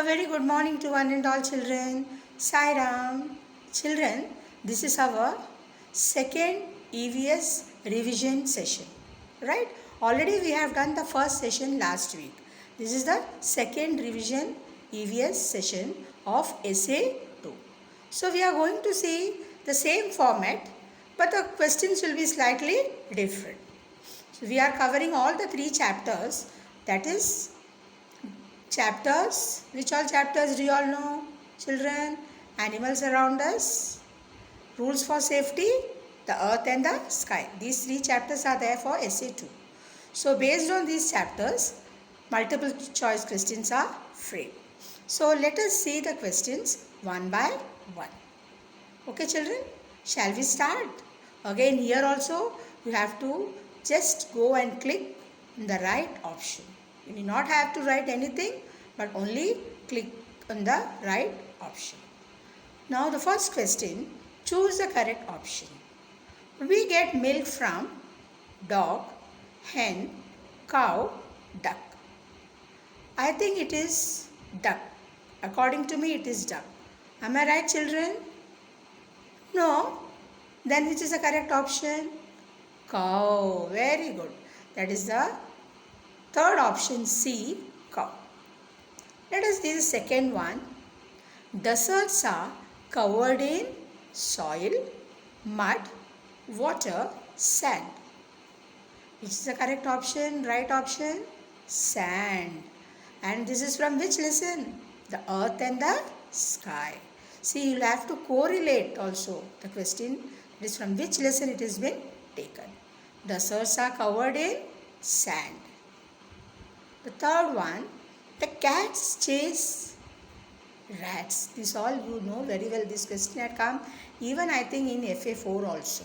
A very good morning to one and all children. Sai Ram. Children, this is our second EVS revision session. Right? Already we have done the first session last week. This is the second revision EVS session of Essay 2. So we are going to see the same format, but the questions will be slightly different. So we are covering all the three chapters, that is chapters. Which all chapters do you all know, children? Animals around us, rules for safety, the earth and the sky. These three chapters are there for essay 2. So based on these chapters, multiple choice questions are framed. So let us see the questions one by one. Okay children, shall we start? Again here also you have to just go and click the right option. You need not have to write anything, but only click on the right option. Now the first question, choose the correct option. We get milk from dog, hen, cow, duck. I think it is duck. According to me it is duck. Am I right children? No. Then which is the correct option? Cow. Very good. That is the third option, C, cow. Let us see the second one. Deserts are covered in soil, mud, water, sand. Which is the correct option? Right option? Sand. And this is from which lesson? The earth and the sky. See, you will have to correlate also the question. It is from which lesson it has been taken. Deserts are covered in sand. The third one, the cats chase rats. This all you know very well. This question had come even I think in FA4 also.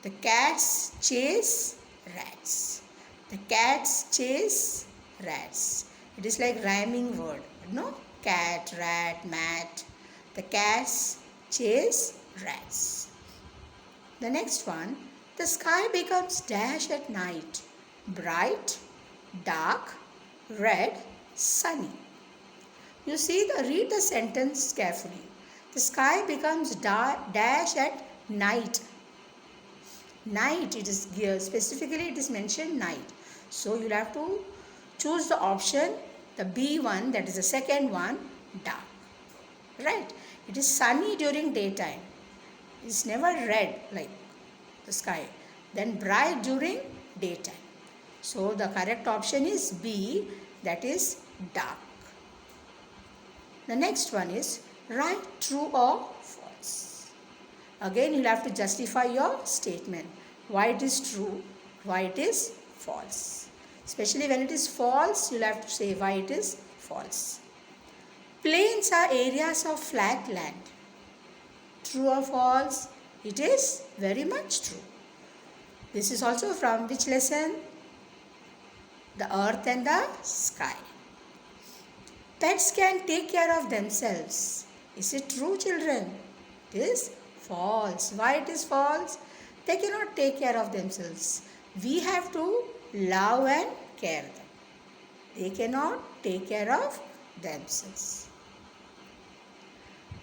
The cats chase rats. The cats chase rats. It is like rhyming word. No? Cat, rat, mat. The cats chase rats. The next one, the sky becomes dash at night. Bright, dark, red, sunny. You see, read the sentence carefully. The sky becomes dash at night. Night, it is specifically it is mentioned night. So you will have to choose the option, the B one, that is the second one, dark. Right? It is sunny during daytime. It is never red like the sky. Then bright during daytime. So the correct option is B, that is dark. The next one is write true or false. Again you will have to justify your statement. Why it is true, why it is false. Especially when it is false, you will have to say why it is false. Plains are areas of flat land. True or false? It is very much true. This is also from which lesson? The earth and the sky. Pets can take care of themselves. Is it true, children? It is false. Why it is false? They cannot take care of themselves. We have to love and care them. They cannot take care of themselves.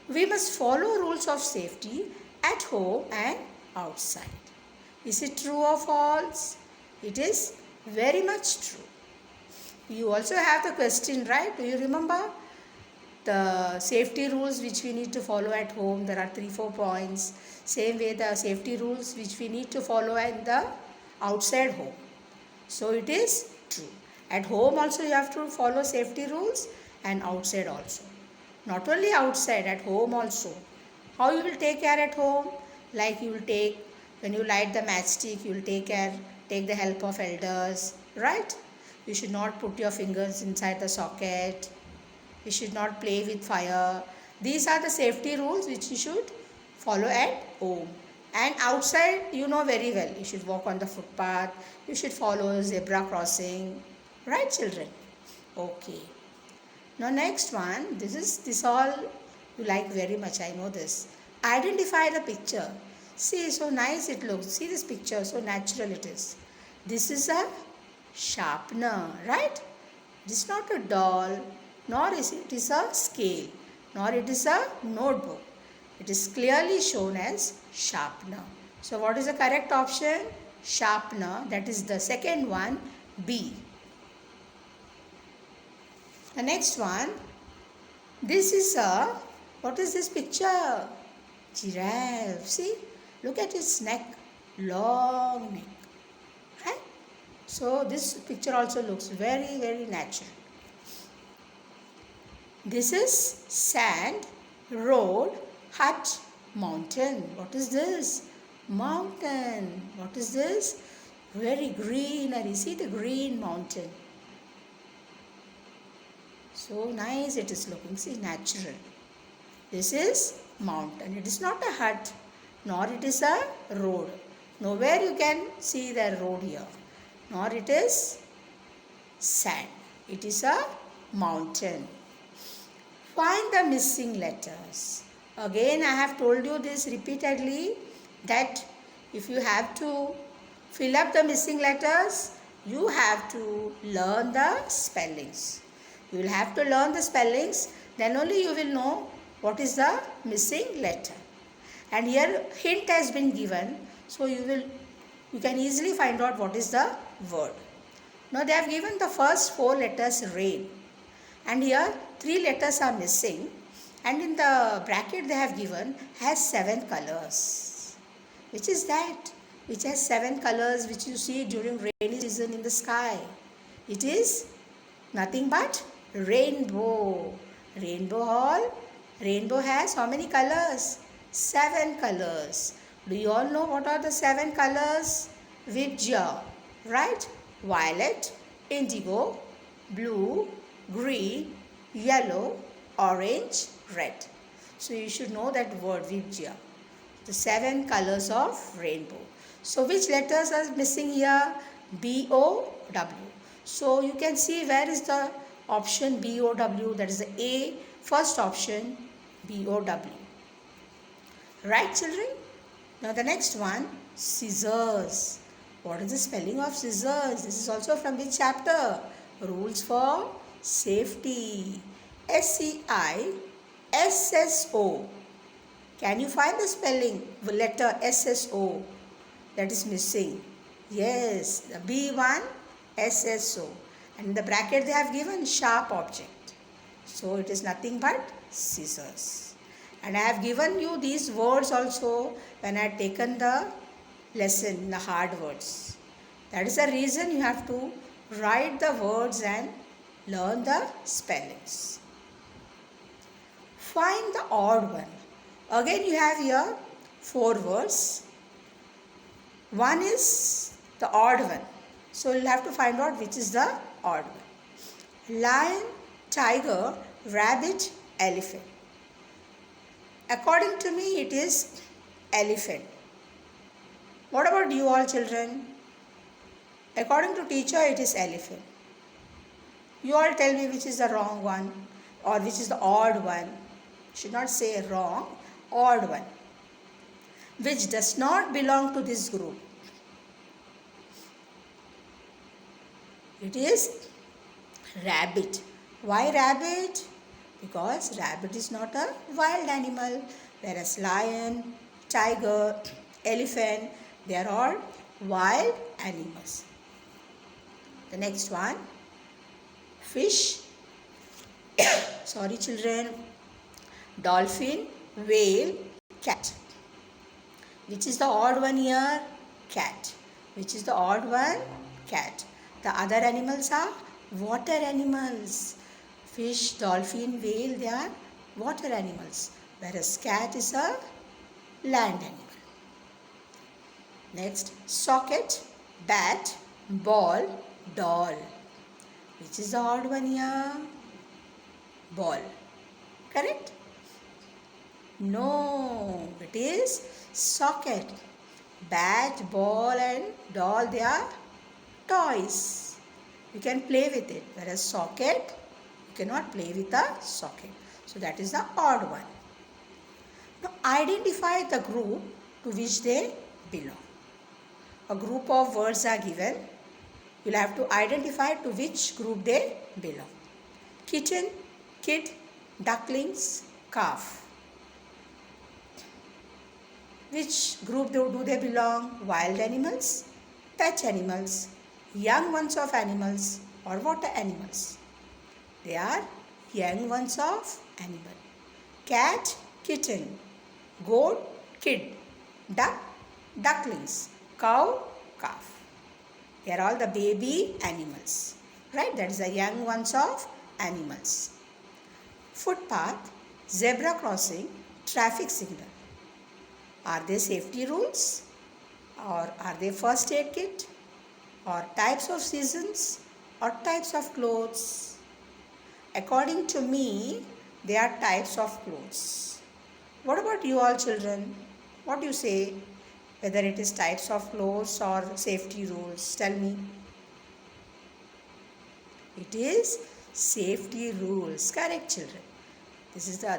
We must follow rules of safety at home and outside. Is it true or false? It is very much true. You also have the question, right? Do you remember the safety rules which we need to follow at home? There are 3-4 points. Same way the safety rules which we need to follow at the outside home. So it is true. At home also you have to follow safety rules and outside also. Not only outside, at home also. How you will take care at home? Like you will take, when you light the matchstick, you will take the help of elders, right? You should not put your fingers inside the socket. You should not play with fire. These are the safety rules which you should follow at home. And outside, you know very well. You should walk on the footpath. You should follow zebra crossing. Right, children? Okay. Now next one, this all you like very much, I know this. Identify the picture. See, so nice it looks. See this picture, so natural it is. This is a sharpener, right? It is not a doll, nor is it is a scale, nor it is a notebook. It is clearly shown as sharpener. So what is the correct option? Sharpener. That is the second one, B. The next one, this is a, what is this picture? Giraffe. See, look at its neck, long neck, right? So this picture also looks very, very natural. This is sand, road, hut, mountain. What is this? Mountain. What is this? Very greenery. See the green mountain. So nice it is looking. See, natural. This is mountain. It is not a hut, nor it is a road. Nowhere you can see the road here. Nor it is sand. It is a mountain. Find the missing letters. Again, I have told you this repeatedly, that if you have to fill up the missing letters, you have to learn the spellings. You will have to learn the spellings, then only you will know what is the missing letter. And here hint has been given, so you can easily find out what is the word. Now they have given the first 4 letters rain, and here 3 letters are missing, and in the bracket they have given has 7 colors. Which is that? Which has 7 colors which you see during rainy season in the sky? It is nothing but rainbow. Rainbow has how many colors? 7 colors. Do you all know what are the 7 colors? Vibgya, right? Violet, indigo, blue, green, yellow, orange, red. So you should know that word Vibgya. The 7 colors of rainbow. So which letters are missing here? B-O-W. So you can see where is the option B-O-W. That is the A, first option B-O-W. Right, children? Now the next one, scissors. What is the spelling of scissors? This is also from which chapter? Rules for Safety. S-C-I-S-S-O. Can you find the spelling? The letter S-S-O that is missing. Yes, the B1 S-S-O. And in the bracket they have given sharp object. So it is nothing but scissors. And I have given you these words also when I had taken the lesson, the hard words. That is the reason you have to write the words and learn the spellings. Find the odd one. Again you have here 4 words. One is the odd one. So you'll have to find out which is the odd one. Lion, tiger, rabbit, elephant. According to me it is elephant. What about you all children? According to teacher it is elephant. You all tell me which is the wrong one or which is the odd one. Should not say wrong, odd one. Which does not belong to this group. It is rabbit. Why rabbit? Because rabbit is not a wild animal, whereas lion, tiger, elephant, they are all wild animals. The next one, fish, sorry children, dolphin, whale, cat. Which is the odd one here? Cat. Which is the odd one? Cat. The other animals are water animals. Fish, dolphin, whale, they are water animals. Whereas cat is a land animal. Next, socket, bat, ball, doll. Which is the odd one here? Ball. Correct? No, it is socket. Bat, ball and doll, they are toys. You can play with it. Whereas socket, you cannot play with a socket. So that is the odd one. Now identify the group to which they belong. A group of words are given. You will have to identify to which group they belong. Kitten, kid, ducklings, calf. Which group do they belong? Wild animals, pet animals, young ones of animals, or water animals? They are young ones of animal. Cat, kitten, goat, kid, duck, ducklings, cow, calf. They are all the baby animals. Right? That is the young ones of animals. Footpath, zebra crossing, traffic signal. Are they safety rules? Or are they first aid kit? Or types of seasons? Or types of clothes? According to me, they are types of clothes. What about you all children? What do you say? Whether it is types of clothes or safety rules? Tell me. It is safety rules. Correct, children.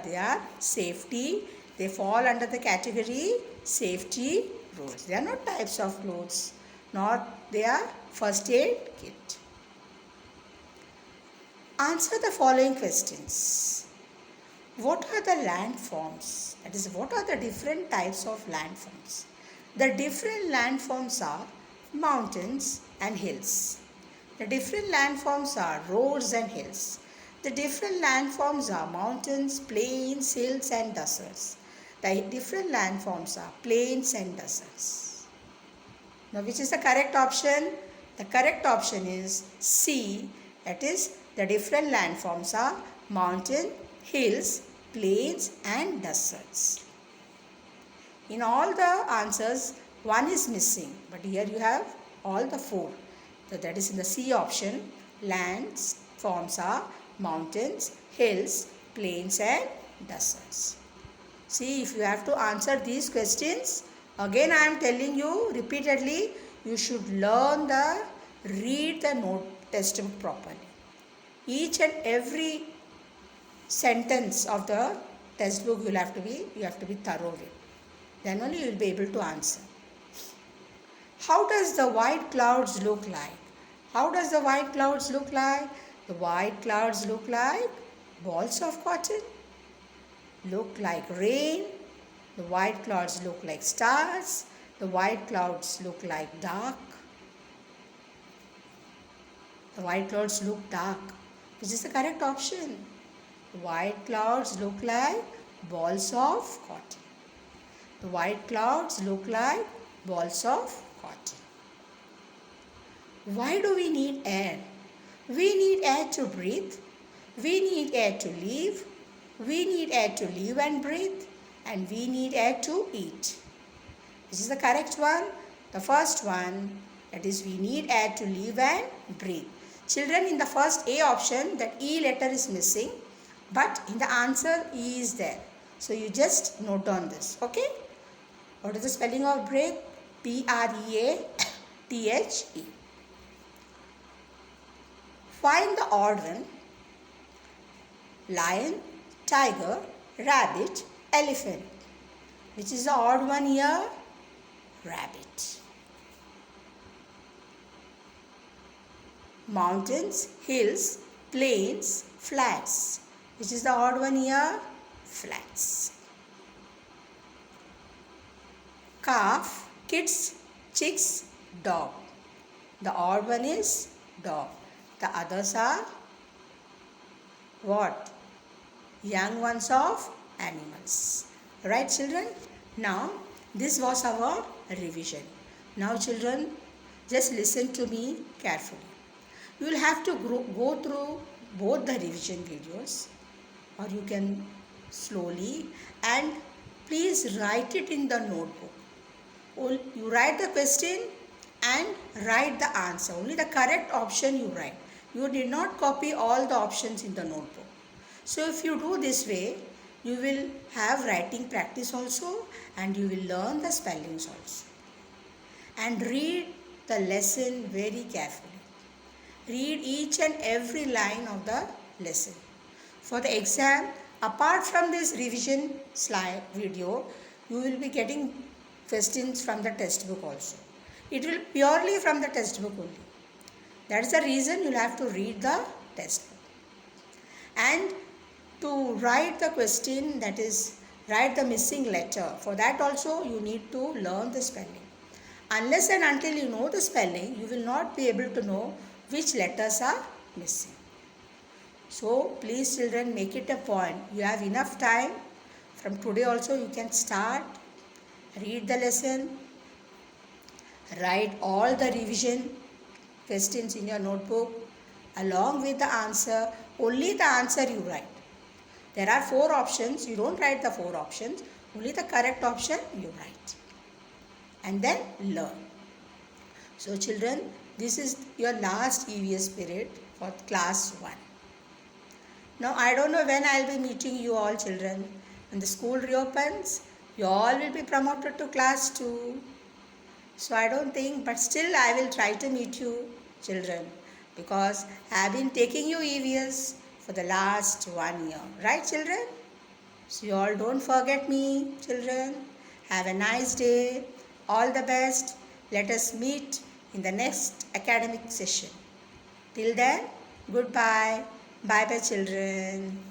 They are safety. They fall under the category safety rules. They are not types of clothes, nor they are first aid kit. Answer the following questions. What are the landforms? That is, what are the different types of landforms? The different landforms are mountains and hills. The different landforms are roads and hills. The different landforms are mountains, plains, hills and deserts. The different landforms are plains and deserts. Now, which is the correct option? The correct option is C. That is, the different landforms are mountain, hills, plains and deserts. In all the answers, one is missing, but here you have all the four. So that is in the C option. Lands forms are mountains, hills, plains and deserts. See, if you have to answer these questions, again I am telling you repeatedly, you should read the note textbook properly. Each and every sentence of the textbook you have to be thorough with. Then only you will be able to answer. How does the white clouds look like? How does the white clouds look like? The white clouds look like balls of cotton, look like rain. The white clouds look like stars. The white clouds look like dark. The white clouds look dark. Which is the correct option? The white clouds look like balls of cotton. The white clouds look like balls of cotton. Why do we need air? We need air to breathe. We need air to live. We need air to live and breathe. And we need air to eat. This is the correct one. The first one, that is, we need air to live and breathe. Children, in the first A option, that E letter is missing. But in the answer, E is there. So you just note down this. Okay? What is the spelling of breathe? B-R-E-A-T-H-E. Find the odd one. Lion, tiger, rabbit, elephant. Which is the odd one here? Rabbit. Mountains, hills, plains, flats. Which is the odd one here? Flats. Calf, kids, chicks, dog. The odd one is dog. The others are what? Young ones of animals. Right, children? Now, this was our revision. Now, children, just listen to me carefully. You will have to go through both the revision videos, or you can slowly, and please write it in the notebook. You write the question and write the answer. Only the correct option you write. You did not copy all the options in the notebook. So if you do this way, you will have writing practice also, and you will learn the spellings also. And read the lesson very carefully. Read each and every line of the lesson. For the exam, apart from this revision slide video, you will be getting questions from the textbook also. It will purely from the textbook only. That is the reason you will have to read the textbook. And to write the question, that is, write the missing letter. For that also you need to learn the spelling. Unless and until you know the spelling, you will not be able to know which letters are missing. So please children, make it a point. You have enough time. From today also you can start. Read the lesson. Write all the revision questions in your notebook along with the answer. Only the answer you write. There are 4 options. You don't write the 4 options. Only the correct option you write. And then learn. So children, this is your last EVS period for class 1. Now I don't know when I will be meeting you all children. When the school reopens, you all will be promoted to class 2. So I don't think, but still I will try to meet you children, because I have been taking you EVS for the last 1 year. Right children? So you all don't forget me children. Have a nice day. All the best. Let us meet in the next academic session. Till then, goodbye. Bye bye children.